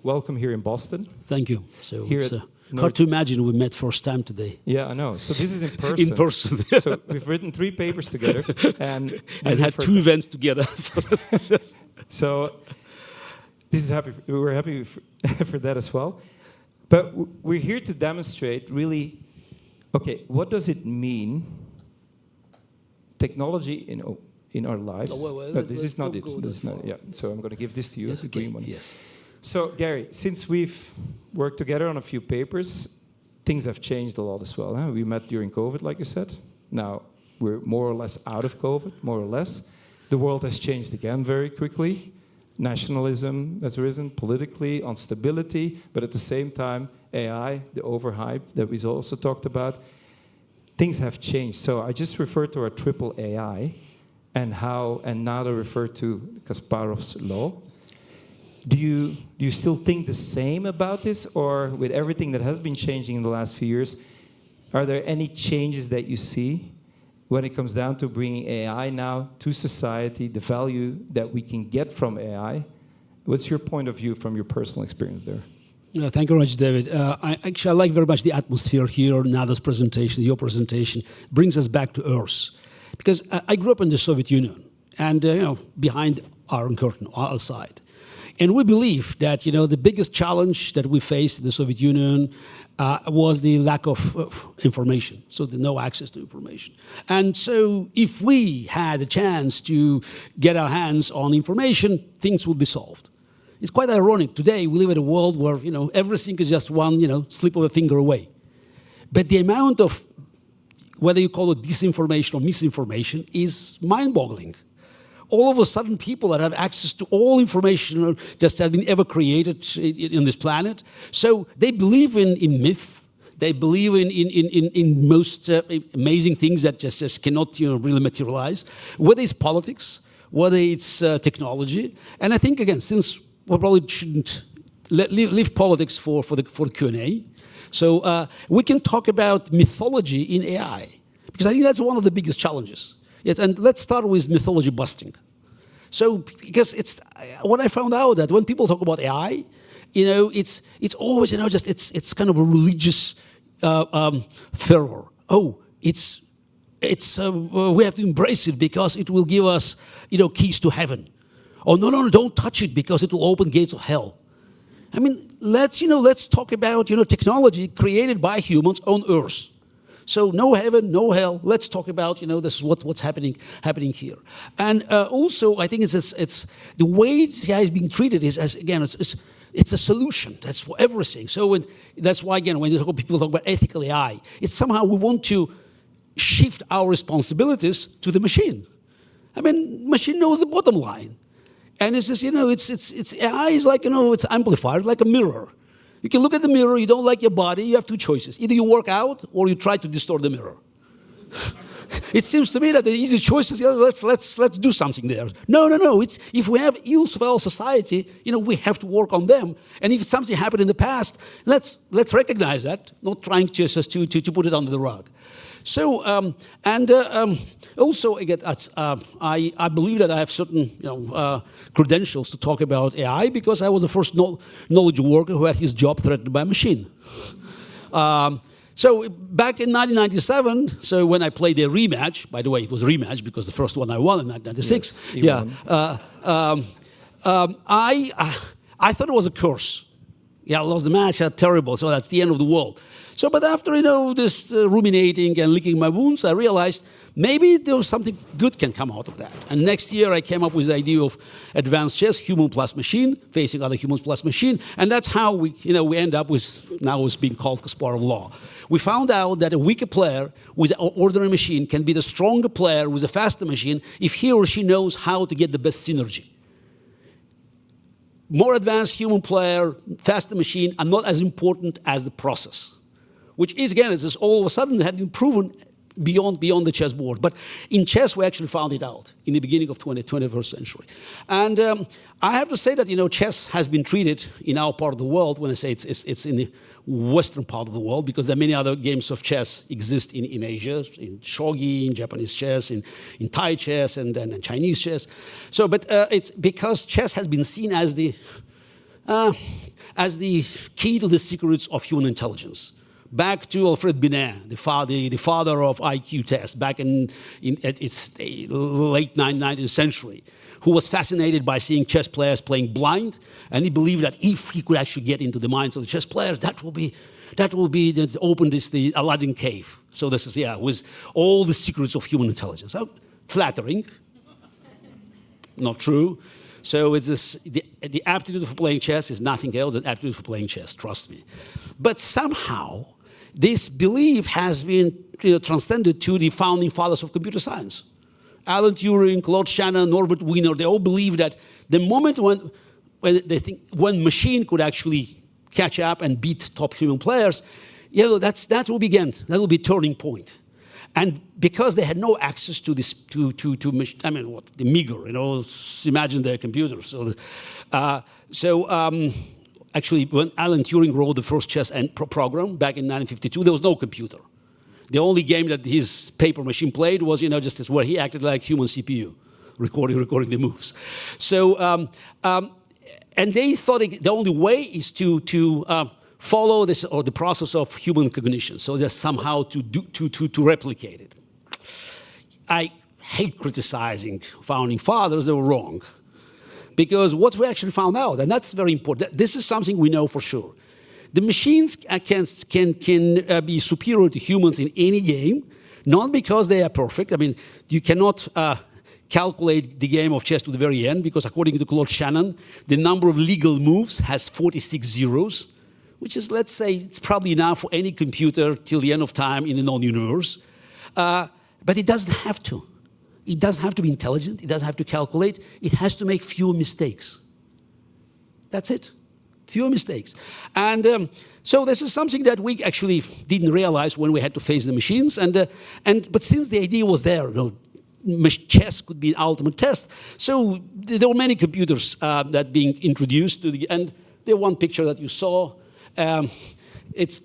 welcome here in Boston. Thank you. So Here it's at hard to imagine we met first time today. Yeah, I know. So this is in person. In person. So we've written 3 papers together, and had 2 events together. So this is happy. We're happy for that as well. But we're here to demonstrate really, okay, what does it mean? Technology in our lives. Well, this is not it. This is not, yeah. So I'm going to give this to you. Yes, okay. Yes. So Garry, since we've worked together on a few papers, things have changed a lot as well. Huh? We met during COVID, like you said. Now we're more or less out of COVID, more or less. The world has changed again very quickly. Nationalism has risen politically, on stability, but at the same time, AI, the overhyped that we also talked about, things have changed. So I just referred to our triple AI and now I refer to Kasparov's law. Do you still think the same about this, or with everything that has been changing in the last few years, are there any changes that you see when it comes down to bringing AI now to society, the value that we can get from AI? What's your point of view from your personal experience there? Thank you very much, David. I like very much the atmosphere here. Nada's presentation, your presentation, brings us back to Earth. Because I grew up in the Soviet Union, and behind Iron Curtain, outside. And we believe that the biggest challenge that we faced in the Soviet Union was the lack of information, so the no access to information. And so if we had a chance to get our hands on information, things would be solved. It's quite ironic. Today, we live in a world where everything is just one slip of a finger away. But the amount of, whether you call it disinformation or misinformation, is mind-boggling. All of a sudden, people that have access to all information just have been ever created in this planet. So they believe in myth. They believe in most amazing things that just cannot really materialize, whether it's politics, whether it's technology. And I think, again, since we probably shouldn't leave politics for the Q&A, so we can talk about mythology in AI, because I think that's one of the biggest challenges. Yes, and let's start with mythology busting. So, because it's what I found out that when people talk about AI, it's always it's kind of a religious fervor. Oh, we have to embrace it because it will give us keys to heaven. Oh no, don't touch it because it will open gates of hell. I mean, let's talk about technology created by humans on Earth. So no heaven, no hell. Let's talk about this is what's happening here. And also, I think it's the way AI is being treated is it's a solution. That's for everything. So that's why again when people talk about ethical AI, it's somehow we want to shift our responsibilities to the machine. I mean, machine knows the bottom line, and it's just it's AI is like it's amplified like a mirror. You can look at the mirror, you don't like your body, you have 2 choices. Either you work out or you try to distort the mirror. It seems to me that the easy choice is, let's do something there. No. It's, if we have ills of our society, we have to work on them. And if something happened in the past, let's recognize that, not trying just to put it under the rug. So, also, again, I believe that I have certain credentials to talk about AI because I was the first knowledge worker who had his job threatened by a machine. So back in 1997, so when I played a rematch, by the way, it was a rematch because the first one I won in 1996. Yes, I thought it was a curse. Yeah, I lost the match, terrible, so that's the end of the world. So, but after, this ruminating and licking my wounds, I realized maybe there was something good can come out of that. And next year I came up with the idea of advanced chess, human plus machine, facing other humans plus machine. And that's how we end up with, now it's being called Kasparov law. We found out that a weaker player with an ordinary machine can be the stronger player with a faster machine if he or she knows how to get the best synergy. More advanced human player, faster machine are not as important as the process, which is, again, it's just all of a sudden had been proven beyond the chessboard. But in chess, we actually found it out in the beginning of 21st century. And I have to say that, chess has been treated in our part of the world, when I say it's in the western part of the world, because there are many other games of chess exist in Asia, in shogi, in Japanese chess, in Thai chess, and Chinese chess. So, but it's because chess has been seen as the as the key to the secrets of human intelligence. Back to Alfred Binet, the father of IQ tests, back in its late 19th century, who was fascinated by seeing chess players playing blind, and he believed that if he could actually get into the minds of the chess players, that will be open the Aladdin cave. So this is, was all the secrets of human intelligence. So, flattering, not true. So it's this, the aptitude for playing chess is nothing else than aptitude for playing chess, trust me. But somehow, this belief has been transcended to the founding fathers of computer science. Alan Turing, Claude Shannon, Norbert Wiener, they all believe that the moment when machine could actually catch up and beat top human players, that will begin. That will be a turning point. And because they had no access to this, the meager, imagine their computers. Actually, when Alan Turing wrote the first chess program back in 1952, there was no computer. The only game that his paper machine played was, just as where he acted like human CPU, recording the moves. So, and they thought the only way is to follow this or the process of human cognition. So just somehow to replicate it. I hate criticizing founding fathers; they were wrong, because what we actually found out, and that's very important. This is something we know for sure. The machines can be superior to humans in any game, not because they are perfect. I mean, you cannot calculate the game of chess to the very end, because according to Claude Shannon, the number of legal moves has 46 zeros, which is, let's say, it's probably enough for any computer till the end of time in the known universe. But it doesn't have to. It doesn't have to be intelligent. It doesn't have to calculate. It has to make fewer mistakes. That's it. Fewer mistakes. And so this is something that we actually didn't realize when we had to face the machines. But since the idea was there, chess could be an ultimate test. So there were many computers that being introduced to and the one picture that you saw, it's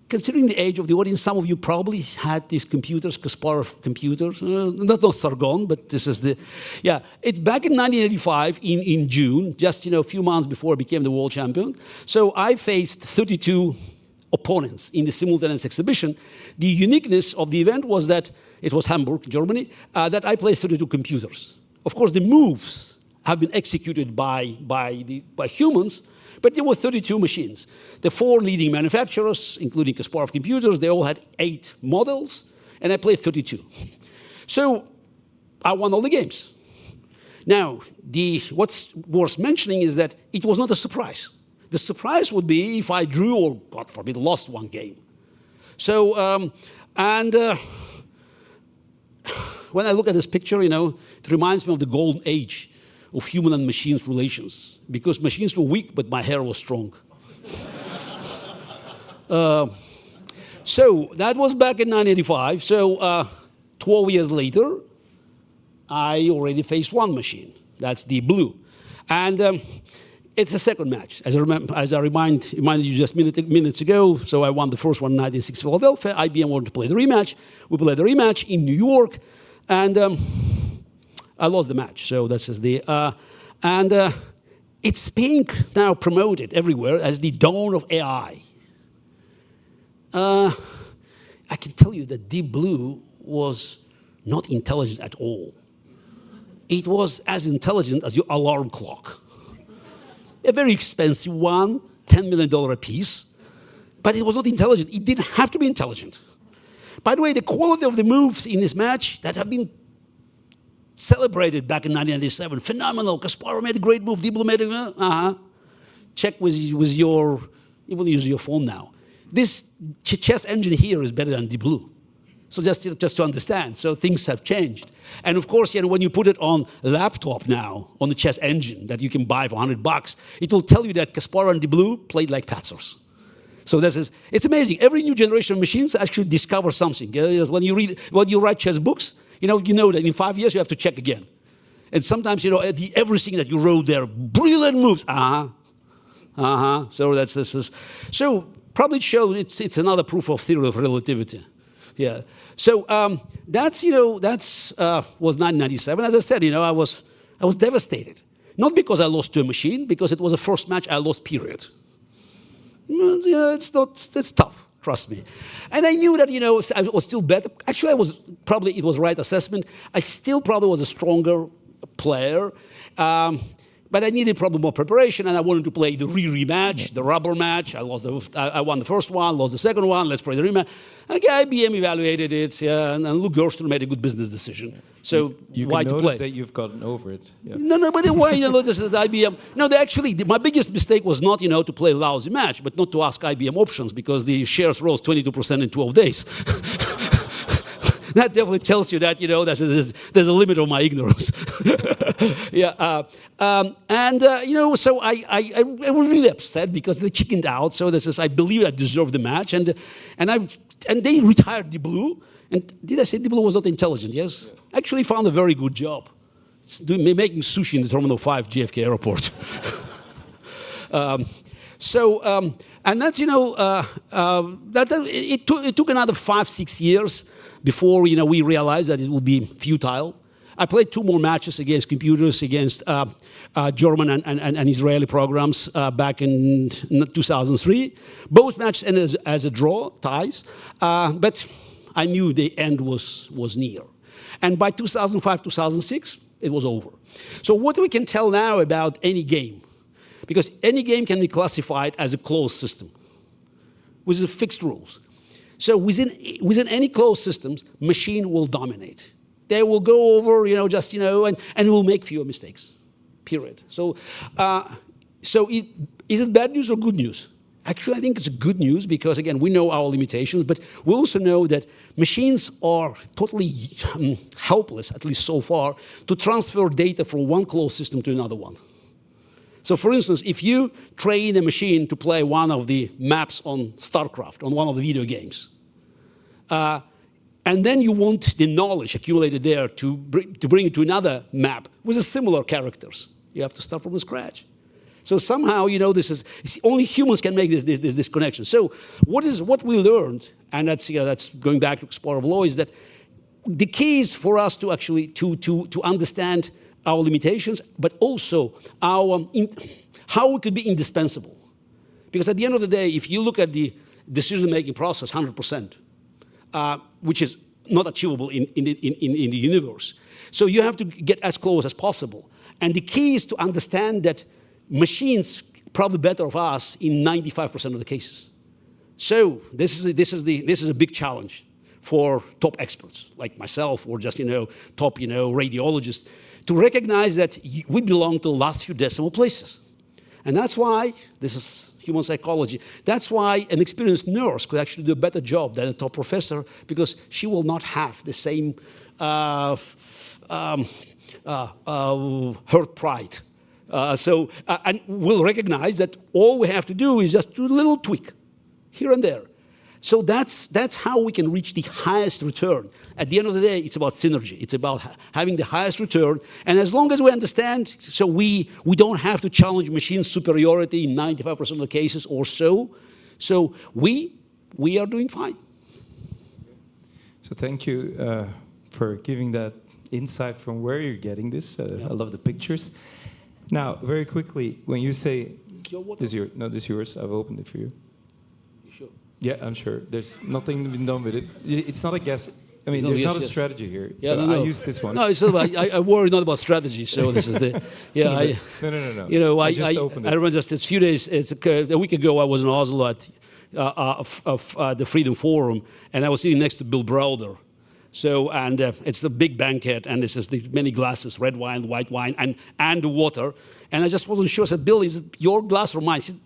considering the age of the audience, some of you probably had these computers, Kasparov computers, not Sargon, but this is it's back in 1985 in June, just a few months before I became the world champion. So I faced 32 opponents in the simultaneous exhibition. The uniqueness of the event was that it was Hamburg, Germany, that I played 32 computers. Of course, the moves have been executed by humans, but there were 32 machines. The 4 leading manufacturers, including Kasparov computers, they all had 8 models, and I played 32. So I won all the games. Now, what's worth mentioning is that it was not a surprise. The surprise would be if I drew or, God forbid, lost one game. So, when I look at this picture, it reminds me of the golden age of human and machines relations, because machines were weak, but my hair was strong. So that was back in 1985. So 12 years later, I already faced one machine. That's the blue. And it's a second match. As I reminded you just minutes ago, so I won the first one in 1996 Philadelphia. IBM wanted to play the rematch. We played the rematch in New York, and I lost the match. So that's it's being now promoted everywhere as the dawn of AI. I can tell you that Deep Blue was not intelligent at all. It was as intelligent as your alarm clock. A very expensive one, $10 million a piece, but it was not intelligent. It didn't have to be intelligent. By the way, the quality of the moves in this match that have been celebrated back in 1997, phenomenal. Kasparov made a great move. Deep Blue made it. Check with your, you will use your phone now. This chess engine here is better than Deep Blue. So just to understand, so things have changed. And of course, when you put it on a laptop now, on the chess engine that you can buy for $100, it will tell you that Kasparov and Deep Blue played like Patzers. So it's amazing. Every new generation of machines actually discover something. When you write chess books, you know that in 5 years you have to check again. And sometimes, everything that you wrote there, brilliant moves. So so probably shows it's another proof of theory of relativity. Yeah. So that's was 1997. As I said, I was devastated. Not because I lost to a machine, because it was the first match I lost, period. Yeah, it's tough, trust me. And I knew that, I was still better. Actually, it was the right assessment. I still probably was a stronger player. But I needed probably more preparation, and I wanted to play the rematch, the rubber match. I won the first one, lost the second one. Let's play the rematch. And again, IBM evaluated it, and Luke Gerstner made a good business decision. So you why can to notice play? that you've gotten over it. Yeah. No, but why? This is IBM. No, my biggest mistake was not, to play a lousy match, but not to ask IBM options because the shares rose 22% in 12 days. That definitely tells you that, there's a limit on my ignorance. Yeah. So I was really upset because they chickened out. So I believe I deserved the match. And they retired the Blue. And did I say the Blue was not intelligent? Yes? Yeah. Actually found a very good job. Making sushi in the Terminal 5 JFK airport. And that's, it took another 5-6 years before, we realized that it would be futile. I played 2 more matches against computers, against German and Israeli programs back in 2003. Both matches ended as a draw, ties. But I knew the end was near. And by 2005, 2006, it was over. So what we can tell now about any game, because any game can be classified as a closed system with fixed rules. So within any closed systems, machine will dominate. They will go over, and will make fewer mistakes, period. So is it bad news or good news? Actually, I think it's good news because, again, we know our limitations, but we also know that machines are totally helpless, at least so far, to transfer data from one closed system to another one. So, for instance, if you train a machine to play one of the maps on StarCraft, on one of the video games, and then you want the knowledge accumulated there to bring it to another map with similar characters, you have to start from scratch. So somehow, only humans can make this connection. So what we learned, and that's going back to Kasparov law, is that the key is for us to actually to understand our limitations, but also how we could be indispensable. Because at the end of the day, if you look at the decision-making process, 100%, which is not achievable in the universe, so you have to get as close as possible. And the key is to understand that machines probably better of us in 95% of the cases. So this is a big challenge for top experts like myself or just top radiologists to recognize that we belong to the last few decimal places. And that's why this is human psychology. That's why an experienced nurse could actually do a better job than a top professor because she will not have the same hurt pride. And we'll recognize that all we have to do is just do a little tweak here and there. So that's how we can reach the highest return. At the end of the day, it's about synergy. It's about having the highest return. And as long as we understand, so we don't have to challenge machine superiority in 95% of the cases or so. So we are doing fine. So thank you for giving that insight from where you're getting this. I love the pictures. Now, very quickly, when you say, this is yours. I've opened it for you. You sure? Yeah, I'm sure. There's nothing been done with it. It's not a guess. I mean, there's not a strategy here. Yeah, so no. I use this one. No, it's not about, I worry not about strategy. So this is the No. I just opened it. I remember just a few days. A week ago, I was in Oslo at the Freedom Forum, and I was sitting next to Bill Browder. So it's a big banquet, and this is many glasses, red wine, white wine, and the water. And I just wasn't sure. I said, Bill, is it your glass or mine? He said,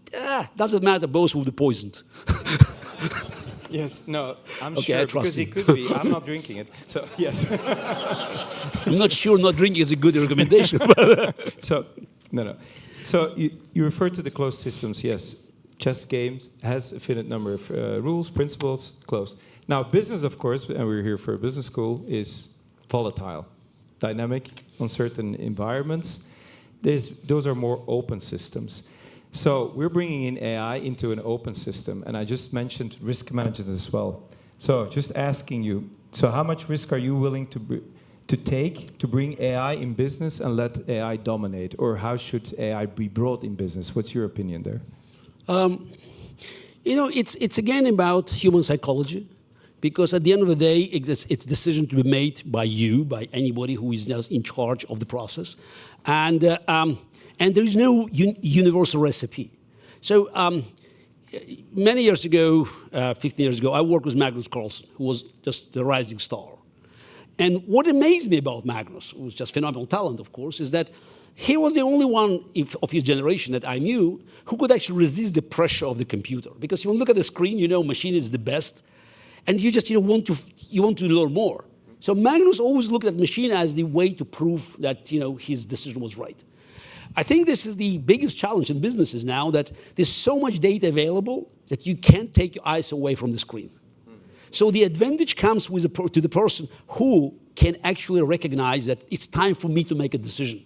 doesn't matter. Both will be poisoned. Yes, no, I'm okay, sure, because it could be. I'm not drinking it, so yes. I'm not sure not drinking is a good recommendation. So, no. So you refer to the closed systems, yes. Chess games has a finite number of rules, principles, closed. Now, business, of course, and we're here for a business school, is volatile, dynamic, uncertain environments. Those are more open systems. So we're bringing in AI into an open system, and I just mentioned risk management as well. So just asking you, so how much risk are you willing to take to bring AI in business and let AI dominate? Or how should AI be brought in business? What's your opinion there? It's again about human psychology, because at the end of the day, it's decision to be made by you, by anybody who is now in charge of the process, and there is no universal recipe. So many years ago, 15 years ago, I worked with Magnus Carlsen, who was just the rising star. And what amazed me about Magnus, who was just phenomenal talent, of course, is that he was the only one of his generation that I knew who could actually resist the pressure of the computer. Because when you look at the screen, machine is the best, and you just want to learn more. So Magnus always looked at machine as the way to prove that his decision was right. I think this is the biggest challenge in businesses now, that there's so much data available that you can't take your eyes away from the screen. So the advantage comes to the person who can actually recognize that it's time for me to make a decision.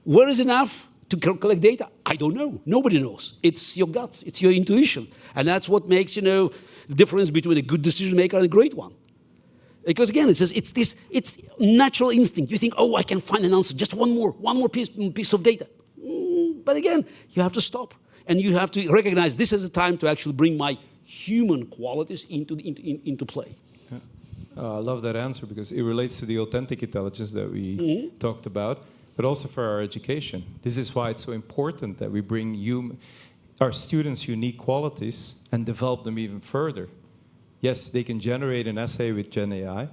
Where is enough to collect data? I don't know. Nobody knows. It's your guts. It's your intuition. And that's what makes, the difference between a good decision maker and a great one. Because again, it's natural instinct. You think, oh, I can find an answer. Just one more piece of data. But again, you have to stop. And you have to recognize this is the time to actually bring my human qualities into play. Yeah. I love that answer, because it relates to the authentic intelligence that we talked about, but also for our education. This is why it's so important that we bring our students' unique qualities and develop them even further. Yes, they can generate an essay with Gen AI,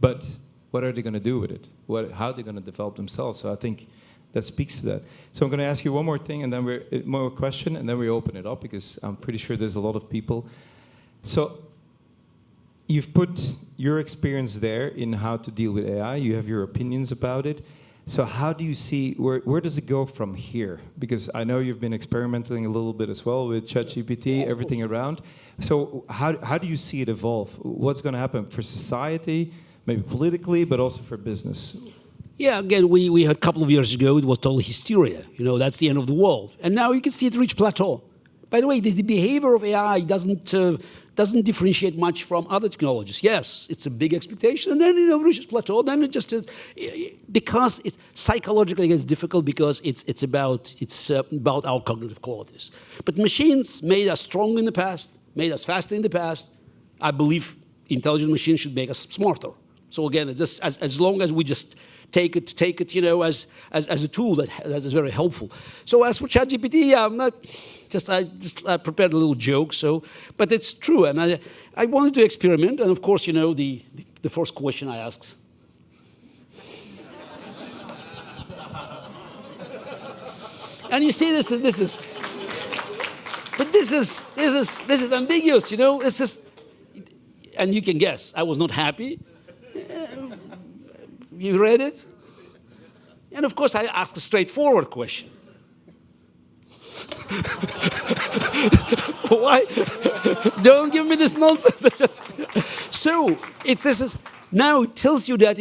but what are they going to do with it? How are they going to develop themselves? So I think that speaks to that. So I'm going to ask you one more thing, and then more question, and then we open it up, because I'm pretty sure there's a lot of people. So you've put your experience there in how to deal with AI. You have your opinions about it. So how do you see, where does it go from here? Because I know you've been experimenting a little bit as well with ChatGPT, everything around. So how do you see it evolve? What's going to happen for society, maybe politically, but also for business? Yeah, again, we had a couple of years ago, it was total hysteria. That's the end of the world. And now you can see it reach plateau. By the way, the behavior of AI doesn't differentiate much from other technologies. Yes, it's a big expectation, and then it reaches plateau. Then it just is, because it's psychologically it's difficult, because it's about our cognitive qualities. But machines made us strong in the past, made us faster in the past. I believe intelligent machines should make us smarter. So again, it's just as long as we just take it, as a tool that is very helpful. So as for ChatGPT, I prepared a little joke. But it's true, and I wanted to experiment. And of course, the first question I asked. And you see, this is, but this is ambiguous. This is, and you can guess, I was not happy. You read it? And of course, I asked a straightforward question. Why? Don't give me this nonsense. So it says, now it tells you that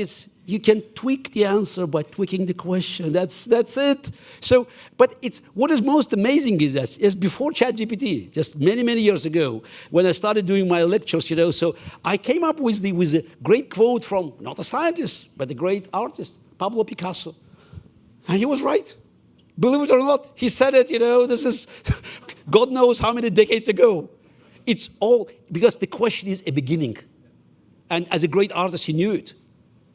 you can tweak the answer by tweaking the question. That's it. So, but what is most amazing is before ChatGPT, just many years ago, when I started doing my lectures, so I came up with a great quote from not a scientist, but a great artist, Pablo Picasso, and he was right. Believe it or not, he said it. This is God knows how many decades ago. It's all because the question is a beginning, and as a great artist, he knew it.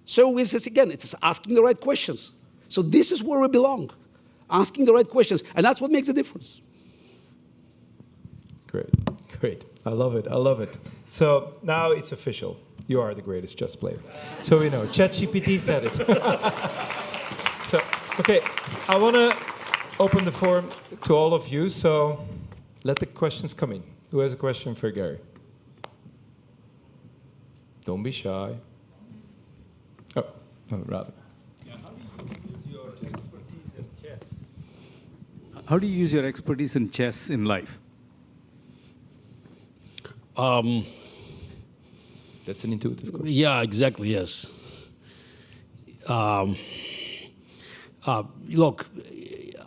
So it's asking the right questions. So this is where we belong, asking the right questions. And that's what makes a difference. Great. I love it. So now it's official. You are the greatest chess player. So we know. ChatGPT said it. So, okay, I want to open the forum to all of you. So let the questions come in. Who has a question for Garry? Don't be shy. Rather. Yeah, how do you use your expertise in chess? How do you use your expertise in chess in life? That's an intuitive question. Yeah, exactly, yes. Look,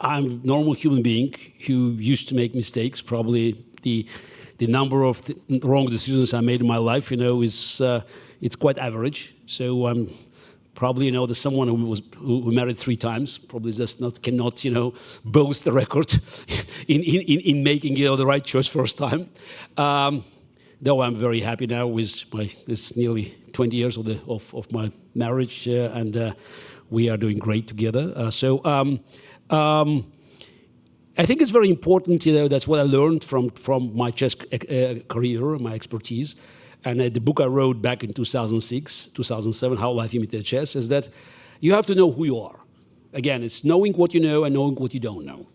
I'm a normal human being who used to make mistakes. Probably the number of wrong decisions I made in my life, is it's quite average. So I'm Probably, there's someone who married 3 times. Probably just cannot, boast the record in making, the right choice first time. Though I'm very happy now with this nearly 20 years of my marriage, and we are doing great together. I think it's very important, that's what I learned from my chess career, my expertise. And the book I wrote back in 2006, 2007, How Life Imitated Chess, is that you have to know who you are. Again, it's knowing what you know and knowing what you don't know,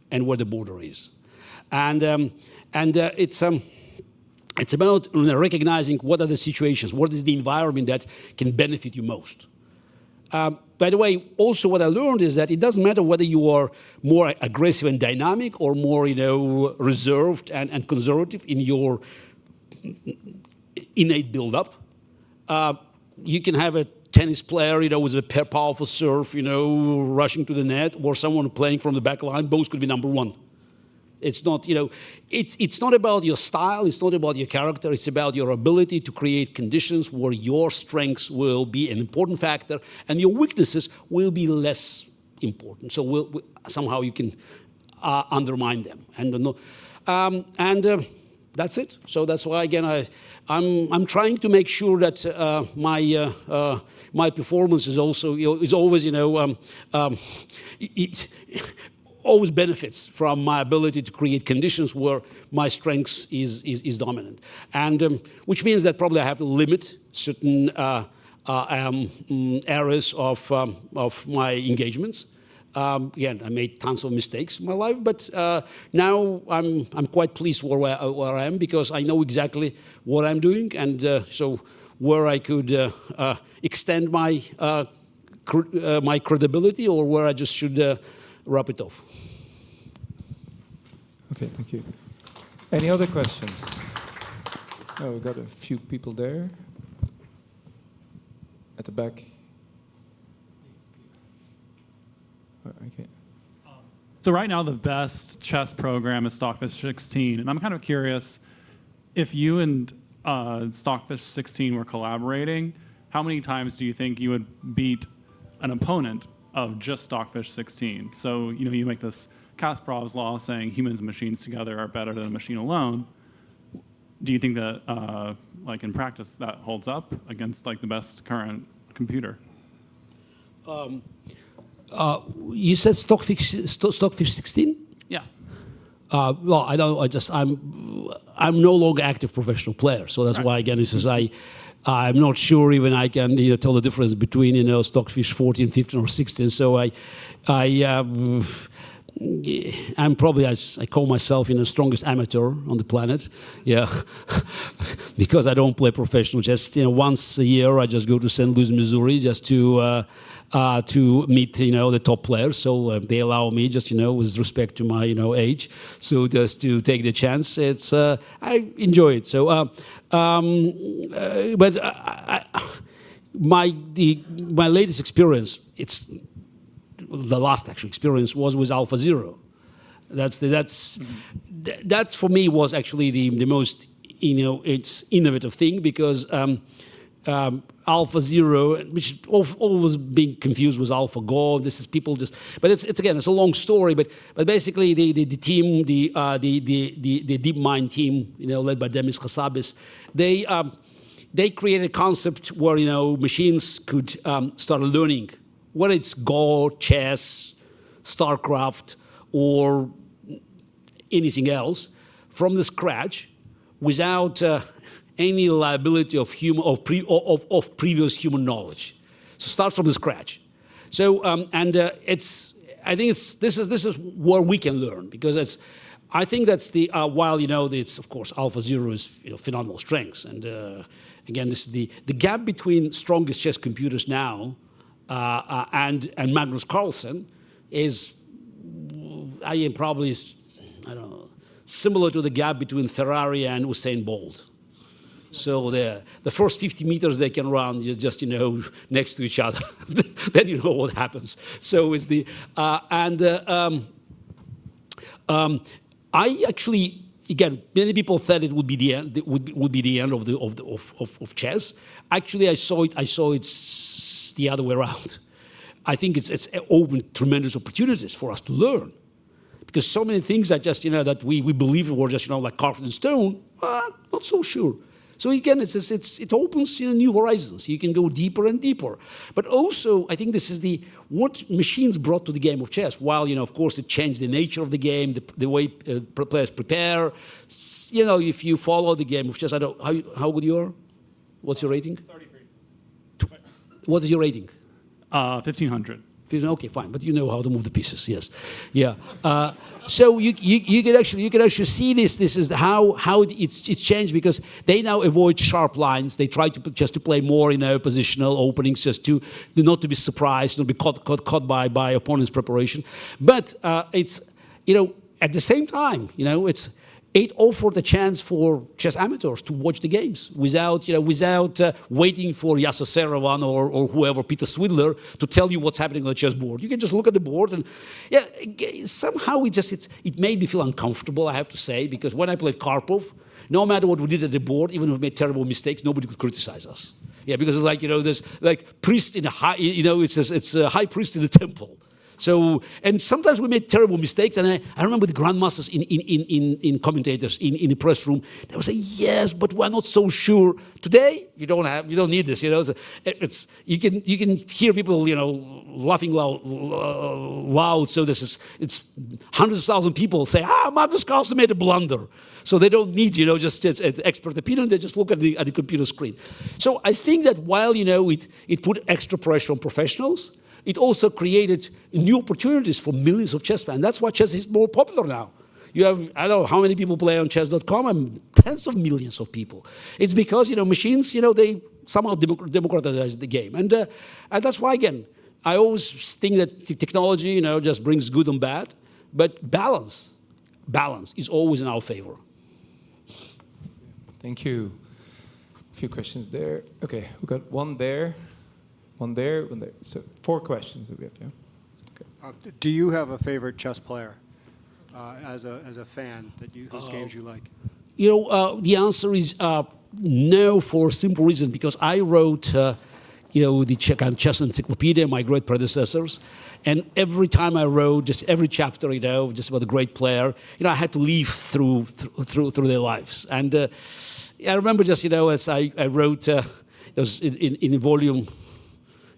and where the border is. And it's about recognizing what are the situations, what is the environment that can benefit you most. By the way, also what I learned is that it doesn't matter whether you are more aggressive and dynamic or more, reserved and conservative in your innate build-up. You can have a tennis player, with a powerful serve, rushing to the net, or someone playing from the back line. Both could be number 1. It's not, it's not about your style, it's not about your character, it's about your ability to create conditions where your strengths will be an important factor and your weaknesses will be less important. So somehow you can undermine them. And that's it. So that's why, again, I'm trying to make sure that my performance is also, is always, always benefits from my ability to create conditions where my strengths is dominant, and which means that probably I have to limit certain areas of my engagements. Again, I made tons of mistakes in my life, but now I'm quite pleased where I am, because I know exactly what I'm doing, and so where I could extend my my credibility, or where I just should wrap it off. Okay, thank you. Any other questions? Oh, we've got a few people there. At the back. Okay. So right now the best chess program is Stockfish 16, and I'm kind of curious if you and Stockfish 16 were collaborating, how many times do you think you would beat an opponent of just Stockfish 16? So, you make this Kasparov's law saying humans and machines together are better than a machine alone. Do you think that, in practice, that holds up against, the best current computer? You said Stockfish 16? Yeah. Well, I don't. I'm no longer active professional player, so that's why, again, this is I'm not sure even I can tell the difference between Stockfish 14, 15, or 16. So I'm probably, I call myself the strongest amateur on the planet, because I don't play professional. Just once a year I just go to St. Louis, Missouri, just to meet the top players. So they allow me, just with respect to my age, so just to take the chance. It's I enjoy it. So but my latest experience, it's the last actual experience, was with AlphaZero. That for me was actually the most it's innovative thing, because AlphaZero, which always being confused with AlphaGo. This is people just, but it's again, it's a long story. But basically, the team, the DeepMind team, led by Demis Hassabis, they created a concept where machines could start learning, whether it's Go, chess, StarCraft, or anything else, from the scratch, without any liability of previous human knowledge. So start from the scratch. So I think this is where we can learn, because I think that's the while it's of course AlphaZero is phenomenal strengths, and again, this is the gap between strongest chess computers now and Magnus Carlsen is probably, I don't know, similar to the gap between Ferrari and Usain Bolt. So the first 50 meters they can run just next to each other. Then you know what happens. So it's I actually, again, many people thought it would be the end. Would be the end of chess. Actually, I saw it's the other way around. I think it's opened tremendous opportunities for us to learn. Because so many things that just, that we believe were just, like carved in stone, not so sure. So again, it opens new horizons. You can go deeper and deeper. But also, I think this is what machines brought to the game of chess. While, of course, it changed the nature of the game, the way players prepare. If you follow the game of chess, I don't how good you are? What's your rating? 33. What is your rating? 1,500. Okay, fine, but you know how to move the pieces, yes, yeah. So you can actually see this. This is how it's changed, because they now avoid sharp lines. They try to play more positional openings, just to not to be surprised, not be caught by opponent's preparation. But it's at the same time it offered a chance for chess amateurs to watch the games without waiting for Yasser Seirawan or whoever, Peter Swidler, to tell you what's happening on the chessboard. You can just look at the board, and somehow it made me feel uncomfortable, I have to say, because when I played Karpov, no matter what we did at the board, even if we made terrible mistakes, nobody could criticize us. Yeah, because it's like there's like priest in a high, it's a high priest in the temple. So, and sometimes we made terrible mistakes, and I remember the grandmasters in commentators in the press room. They would say, "Yes, but we're not so sure." Today, you don't need this. So you can hear people laughing loud. So it's hundreds of thousands of people say, Magnus Carlsen made a blunder. So they don't need just expert opinion. They just look at the computer screen. So I think that while it put extra pressure on professionals, it also created new opportunities for millions of chess fans. That's why chess is more popular now. You have, I don't know how many people play on chess.com, and tens of millions of people. It's because, machines, they somehow democratize the game. And that's why, again, I always think that technology, just brings good and bad. But balance is always in our favor. Thank you. A few questions there. Okay, we got one there. One there, one there. So 4 questions that we have, yeah? Okay. Do you have a favorite chess player as a fan whose games you like? The answer is no, for a simple reason, because I wrote the chess encyclopedia, my great predecessors, and every time I wrote, just every chapter, just about a great player, I had to live through their lives. And I remember just, as I wrote, it was in a volume.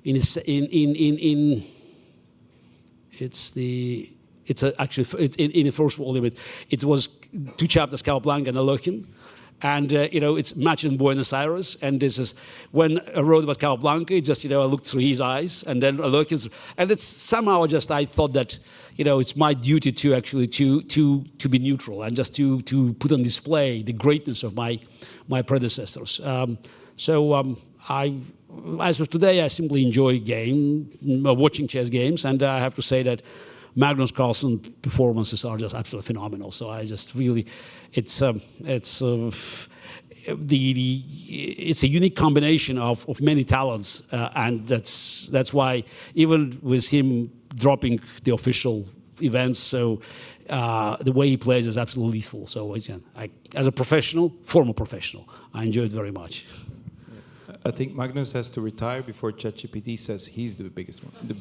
It's in the first volume. It was 2 chapters, Capablanca and Alekhine, and it's matched in Buenos Aires. And this is when I wrote about Capablanca. It just I looked through his eyes, and then Alekhine's, and it's somehow I thought that it's my duty to actually to be neutral and just to put on display the greatness of my predecessors. As of today, I simply enjoy watching chess games, and I have to say that Magnus Carlsen performances are just absolutely phenomenal. So I just really, it's a unique combination of many talents, and that's why even with him dropping the official events, so the way he plays is absolutely lethal. So again, as a former professional, I enjoy it very much. I think Magnus has to retire before ChatGPT says he's the biggest one. The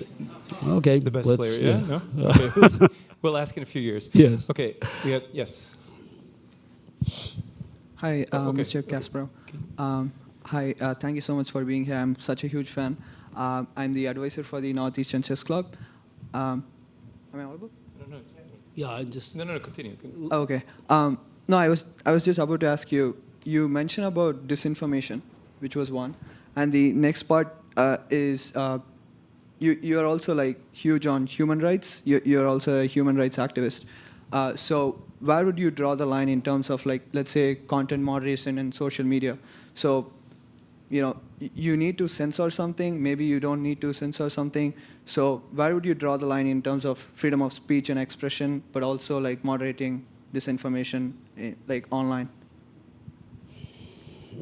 best player. Yeah? No? Okay. We'll ask in a few years. Yes. Okay. We have, yes. Hi, Mr. Kasparov. Hi, thank you so much for being here. I'm such a huge fan. I'm the advisor for the Northeastern Chess Club. Am I audible? No, it's fine. Yeah, I just... No, continue. Oh, okay. No, I was just about to ask you, you mentioned about disinformation, which was one. And the next part is you are also huge on human rights. You're also a human rights activist. So where would you draw the line in terms of let's say content moderation and social media? So, you need to censor something, maybe you don't need to censor something. So where would you draw the line in terms of freedom of speech and expression, but also moderating disinformation online?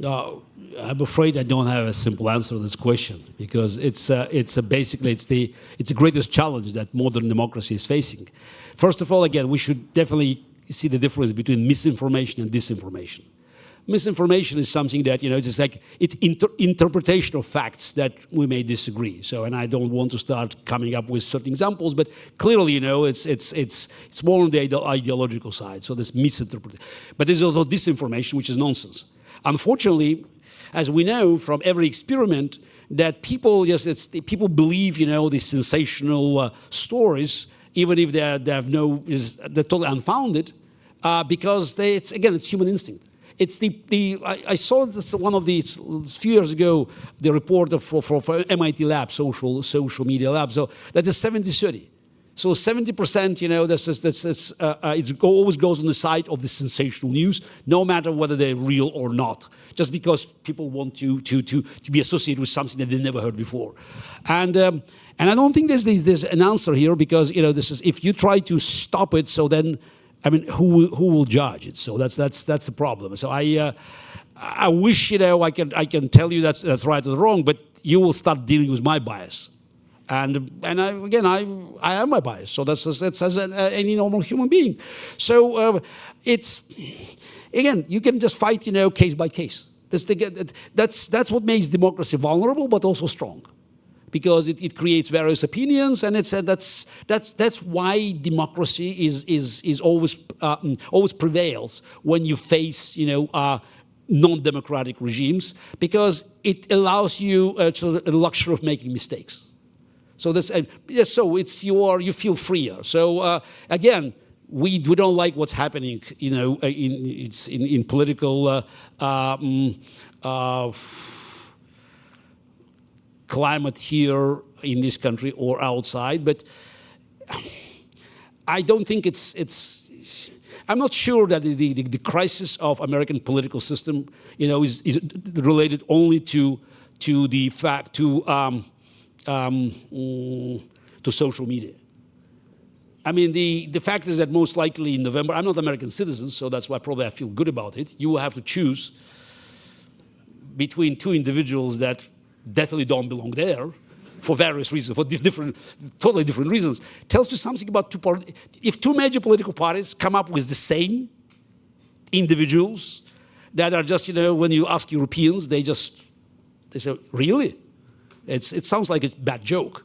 I'm afraid I don't have a simple answer to this question, because basically the greatest challenge that modern democracy is facing. First of all, again, we should definitely see the difference between misinformation and disinformation. misinformation is something that, it's just like, it's interpretation of facts that we may disagree. So, and I don't want to start coming up with certain examples, but clearly, it's more on the ideological side. So there's misinterpretation. But there's also disinformation, which is nonsense. Unfortunately, as we know from every experiment, that people believe, these sensational stories, even if they're totally unfounded, because it's human instinct. It's I saw this a few years ago, the report for MIT lab, social media lab. So that is 70-30. So 70%, it always goes on the side of the sensational news, no matter whether they're real or not, just because people want to be associated with something that they never heard before. And I don't think there's an answer here, because this is, if you try to stop it, so then, I mean, who will judge it? So that's the problem. So I wish I can tell you that's right or wrong, but you will start dealing with my bias. And I have my bias, so that's as any normal human being. So it's, again, you can just fight, case by case. That's what makes democracy vulnerable, but also strong, because it creates various opinions, and that's why democracy is always prevails when you face non-democratic regimes, because it allows you the luxury of making mistakes. So you feel freer. So again, we don't like what's happening, in political climate here in this country or outside. But I don't think I'm not sure that the crisis of American political system, is related only to the fact to social media. I mean, the fact is that most likely in November, I'm not an American citizen, so that's why probably I feel good about it. You will have to choose between two individuals that definitely don't belong there for various reasons, for totally different reasons. Tells you something about if two major political parties come up with the same individuals that are just, when you ask Europeans, they say, really? It sounds like a bad joke.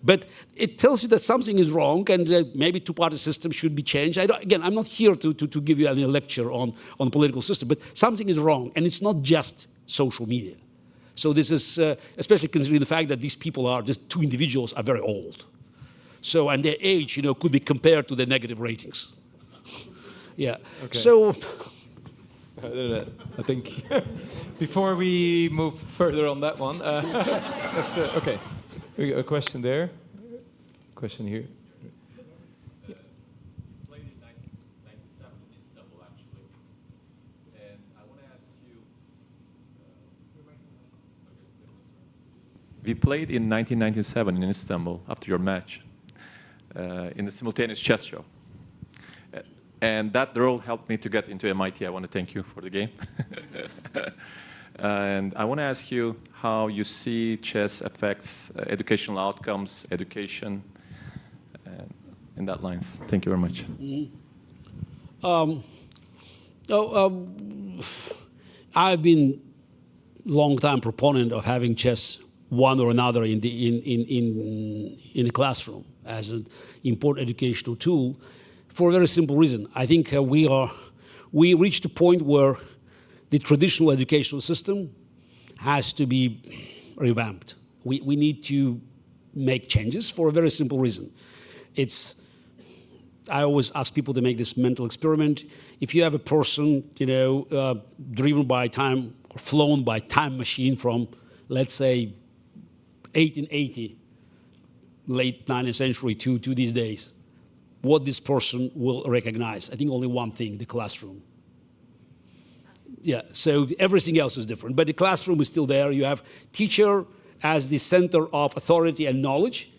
But it tells you that something is wrong, and maybe two-party system should be changed. I'm not here to give you any lecture on the political system, but something is wrong, and it's not just social media. So this is, especially considering the fact that these two individuals are very old. So, and their age, could be compared to their negative ratings. Yeah. Okay. So, I think before we move further on that one, that's okay. We got a question there. Question here. Yeah. Played in 1997 in Istanbul, actually, and I want to ask you. We played in 1997 in Istanbul after your match in the simultaneous chess show. And that role helped me to get into MIT. I want to thank you for the game. And I want to ask you how you see chess affects educational outcomes, education, in that lines. Thank you very much. I've been long-time proponent of having chess one or another in the classroom as an important educational tool, for a very simple reason. I think we reached a point where the traditional educational system has to be revamped. We need to make changes for a very simple reason. I always ask people to make this mental experiment. If you have a person, driven by time, or flown by time machine from, let's say, 1880, late 19th century to these days, what this person will recognize. I think only one thing, the classroom. Yeah, so everything else is different. But the classroom is still there. You have teacher as the center of authority and knowledge.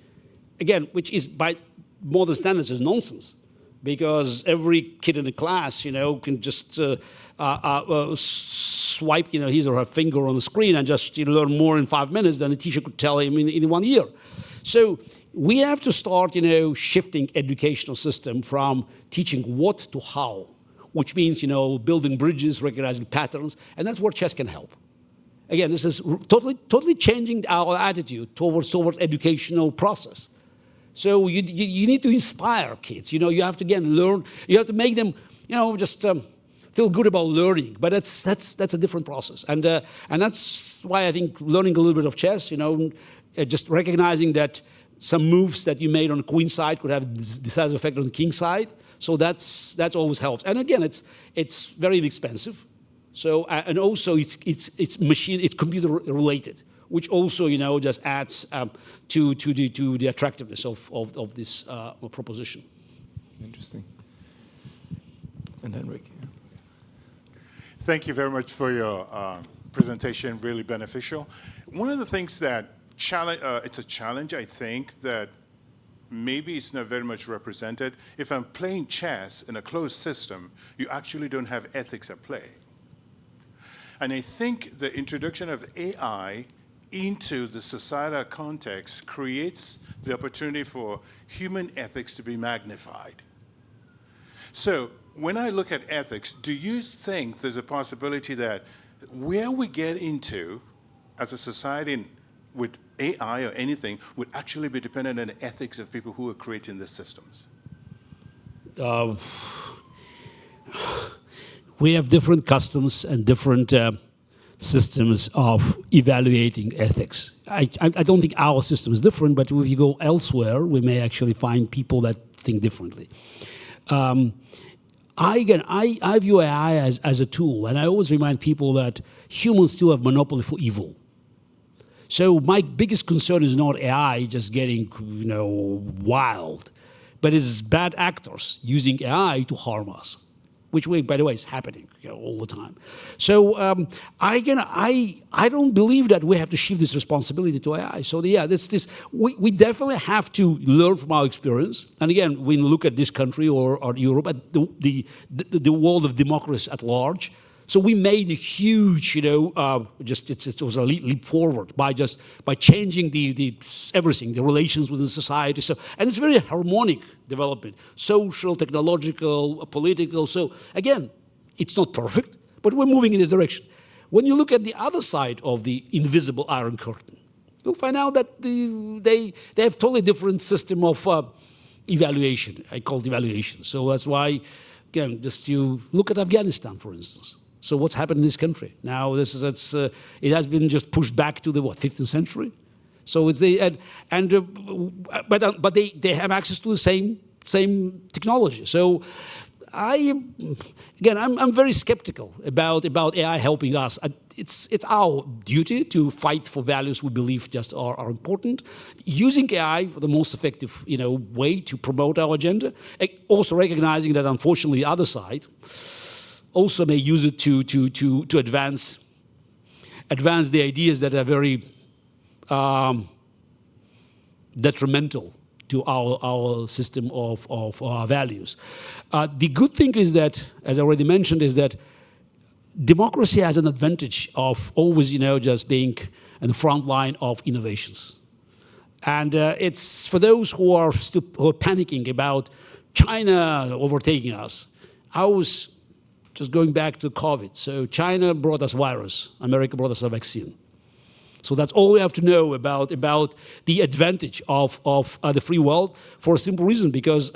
Again, which is by modern standards is nonsense. Because every kid in the class, can just swipe, his or her finger on the screen and just learn more in 5 minutes than the teacher could tell him in 1 year. So we have to start, shifting educational system from teaching what to how. which means, building bridges, recognizing patterns, and that's where chess can help. Again, this is totally changing our attitude towards educational process. So you need to inspire kids. You have to, again, learn. You have to make them, just feel good about learning. But that's a different process. And that's why I think learning a little bit of chess, just recognizing that some moves that you made on the queen side could have decisive effect on the king side. So that's always helps. And again, it's very inexpensive. So and also it's computer related, which also just adds to the attractiveness of this proposition. Interesting. And then Rick. Thank you very much for your presentation. Really beneficial. One of the things that it's a challenge, I think, that maybe it's not very much represented. If I'm playing chess in a closed system, you actually don't have ethics at play. And I think the introduction of AI into the societal context creates the opportunity for human ethics to be magnified. So when I look at ethics, do you think there's a possibility that where we get into as a society with AI or anything would actually be dependent on the ethics of people who are creating the systems? We have different customs and different systems of evaluating ethics. I don't think our system is different, but if you go elsewhere, we may actually find people that think differently. I view AI as a tool, and I always remind people that humans still have monopoly for evil. So my biggest concern is not AI just getting wild, but it's bad actors using AI to harm us, which, by the way, is happening all the time. So I don't believe that we have to shift this responsibility to AI. So we definitely have to learn from our experience. And again, when you look at this country or Europe, at the world of democracy at large. So we made a huge, it was a leap forward by changing everything, the relations within society. So, and it's very harmonic development, social, technological, political. So again, it's not perfect, but we're moving in this direction. When you look at the other side of the invisible Iron Curtain, you'll find out that they have totally different system of evaluation. I call it evaluation. So that's why, again, just you look at Afghanistan, for instance. So what's happened in this country now? It has been just pushed back to the 15th century. So it's but they have access to the same technology. So I'm very skeptical about AI helping us. It's our duty to fight for values we believe just are important. Using AI for the most effective way to promote our agenda. Also recognizing that unfortunately the other side also may use it to advance the ideas that are very detrimental to our system of our values. The good thing is that, as I already mentioned, is that democracy has an advantage of always, just being in the front line of innovations. And it's for those who are panicking about China overtaking us. I was just going back to COVID. So China brought us virus. America brought us a vaccine. So that's all we have to know about the advantage of the free world for a simple reason. Because,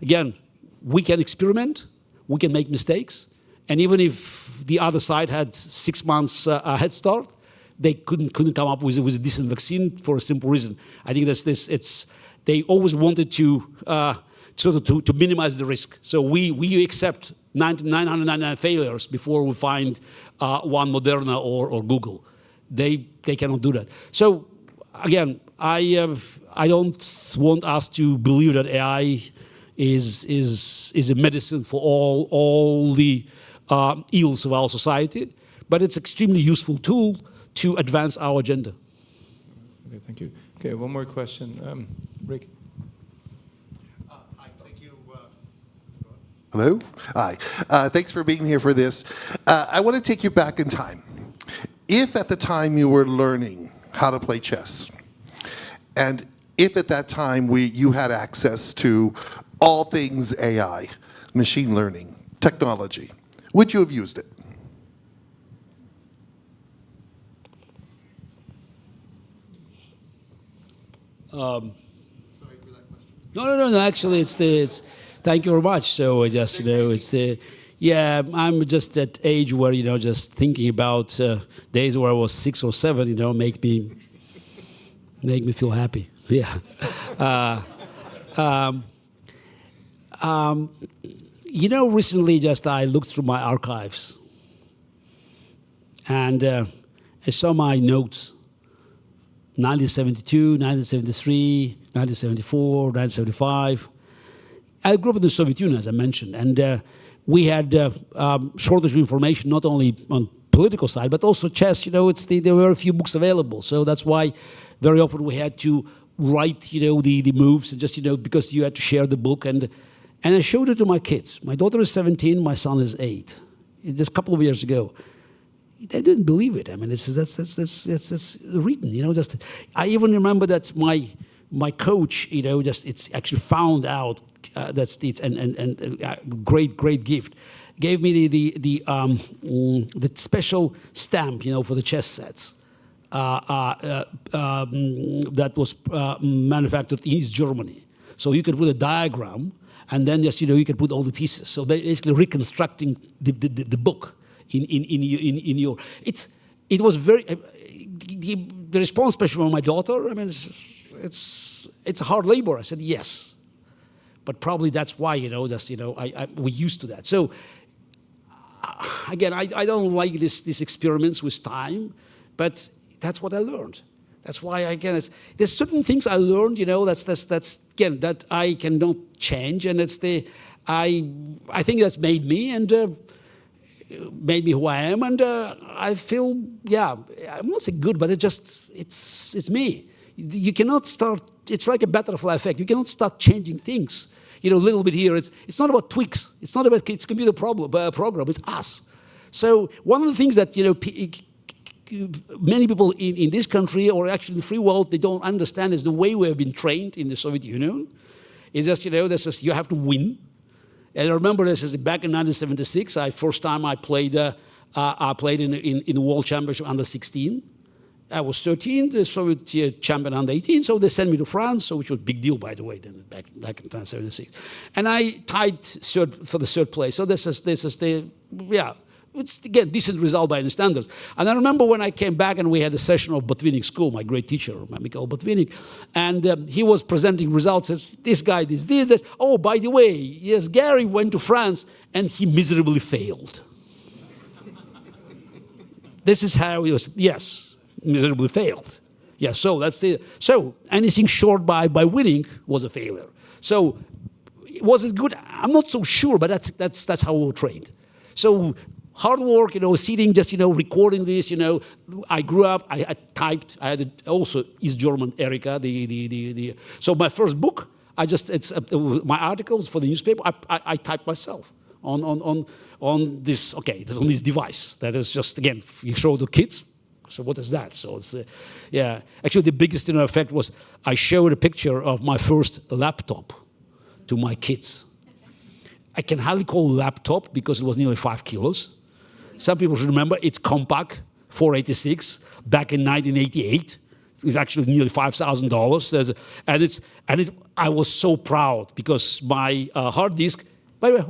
again, we can experiment. We can make mistakes. And even if the other side had 6 months head start, they couldn't come up with a decent vaccine for a simple reason. I think they always wanted to minimize the risk. So we accept 999 failures before we find one Moderna or Google. They cannot do that. So again, I don't want us to believe that AI is a medicine for all the ills of our society, but it's an extremely useful tool to advance our agenda. Okay, thank you. Okay, one more question, Rick. Hello? Hi. Thanks for being here for this. I want to take you back in time. If at the time you were learning how to play chess, and if at that time you had access to all things AI, machine learning, technology, would you have used it? No. Actually, thank you very much. So just yeah, I'm just at age where just thinking about days where I was 6 or 7, make me feel happy. Yeah. Recently, just I looked through my archives, and I saw my notes. 1972, 1973, 1974, 1975. I grew up in the Soviet Union, as I mentioned, and we had shortage of information, not only on political side, but also chess. There were a few books available, so that's why very often we had to write, the moves, and just because you had to share the book, and I showed it to my kids. My daughter is 17, my son is 8. Just a couple of years ago. They didn't believe it. I mean, that's written. Just I even remember that my coach, it's actually found out that's it's and great gift, gave me the special stamp, for the chess sets. That was manufactured in East Germany. So you could put a diagram, and then just you could put all the pieces. So basically reconstructing the book. In your, it was very the response, especially from my daughter. I mean, it's a hard labor. I said yes, but probably that's why we're used to that. So again, I don't like these experiments with time, but that's what I learned. That's why again, there's certain things I learned. That's again that I cannot change, and I think that's made me and. Made me who I am, and I feel, I'm not saying good, but it's me. You cannot start. It's like a butterfly effect. You cannot start changing things. A little bit here. It's not about tweaks. It's not about it's computer program. It's us. So one of the things that many people in this country, or actually in the free world, they don't understand is the way we have been trained in the Soviet Union. It's just you have to win. And I remember this is back in 1976. First time I played in the World Championship under 16. I was 13, the Soviet champion under 18. So they sent me to France, which was a big deal, by the way, then back in 1976. And I tied for the third place. So this is it's again decent result by the standards. And I remember when I came back and we had a session of Botvinnik School, my great teacher, Mikhail Botvinnik, and he was presenting results. Says, this guy, this. Oh, by the way, yes, Garry went to France and he miserably failed. This is how he was. Yes, miserably failed. Yeah, so so anything short by winning was a failure. So was it good? I'm not so sure, but that's how we were trained. So. Hard work, sitting, just, recording this, I grew up, I typed, I had also East German, Erika, so my first book, it's my articles for the newspaper, I typed myself on this device. That is just, again, you show the kids, so what is that? So it's, actually the biggest effect was I showed a picture of my first laptop to my kids. I can hardly call it a laptop because it was nearly 5 kilos. Some people should remember it's compact, 486, back in 1988. It was actually nearly $5,000. I was so proud because my hard disk, by the way,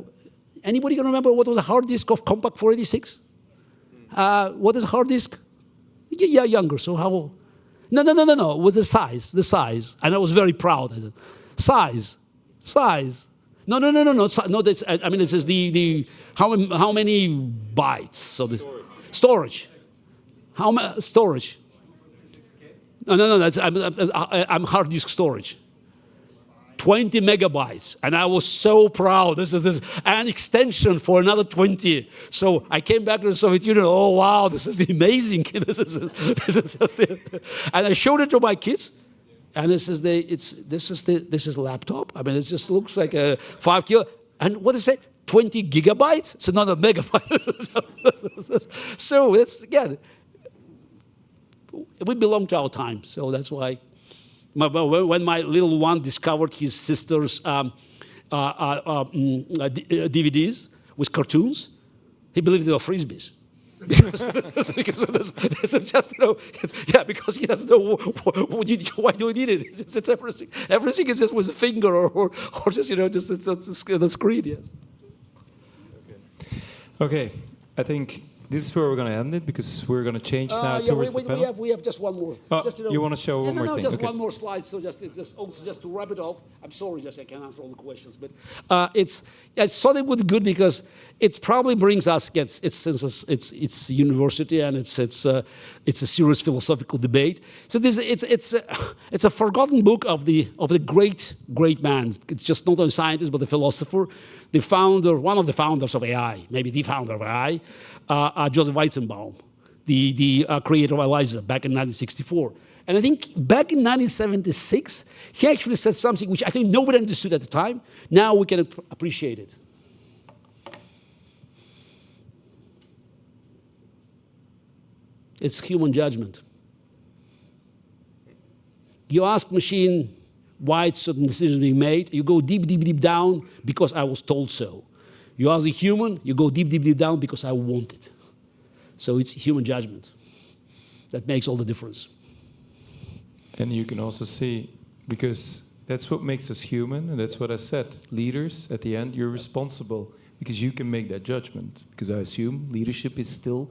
anybody can remember what was a hard disk of compact 486? What is a hard disk? Yeah, younger, so how? No, it was the size. And I was very proud of it. Size. No. This, I mean, this is the how many bytes? So the storage. Storage? No. That's I'm hard disk storage. 20 megabytes, and I was so proud. This is an extension for another 20. So I came back to the Soviet Union. Oh wow, this is amazing. this is just it. And I showed it to my kids. And this is a laptop. I mean, it just looks like a 5 kilo. And what is it? 20 gigabytes? It's another megabyte. So that's again, we belong to our time. So that's why. When my little one discovered his sister's DVDs, with cartoons, he believed they were frisbees. because this is just, because he doesn't know why do you need it. It's everything. Everything is just with a finger or just, just it's the screen, yes. Okay, I think this is where we're going to end it because we're going to change now towards the panel. We have just one more. Oh, just, you want to show one more thing? Just Okay. one more slide. So just to wrap it off. I'm sorry, just I can't answer all the questions, but I thought it would be good because it probably brings us it's university and it's a serious philosophical debate. So it's a forgotten book of the great man. It's just not a scientist but a philosopher, the founder, one of the founders of AI, maybe the founder of AI. Joseph Weizenbaum, the creator of ELIZA back in 1964. And I think back in 1976, he actually said something which I think nobody understood at the time. Now we can appreciate it. It's human judgment. You ask machine why certain decisions being made, you go deep, deep, deep down because I was told so. You ask the human, you go deep, deep, deep down because I want it. So it's human judgment that makes all the difference. And you can also see, because that's what makes us human, and that's what I said. Leaders, at the end, you're responsible because you can make that judgment. Because I assume leadership is still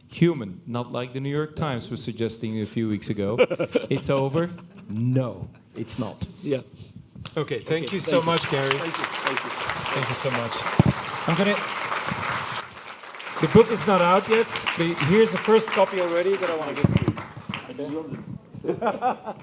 human, not like the New York Times was suggesting a few weeks ago. It's over. No, it's not. Yeah. Okay, thank you so much, Garry. Thank you. Thank you so much. The book is not out yet, but here's the first copy already that I want to give to you. Okay?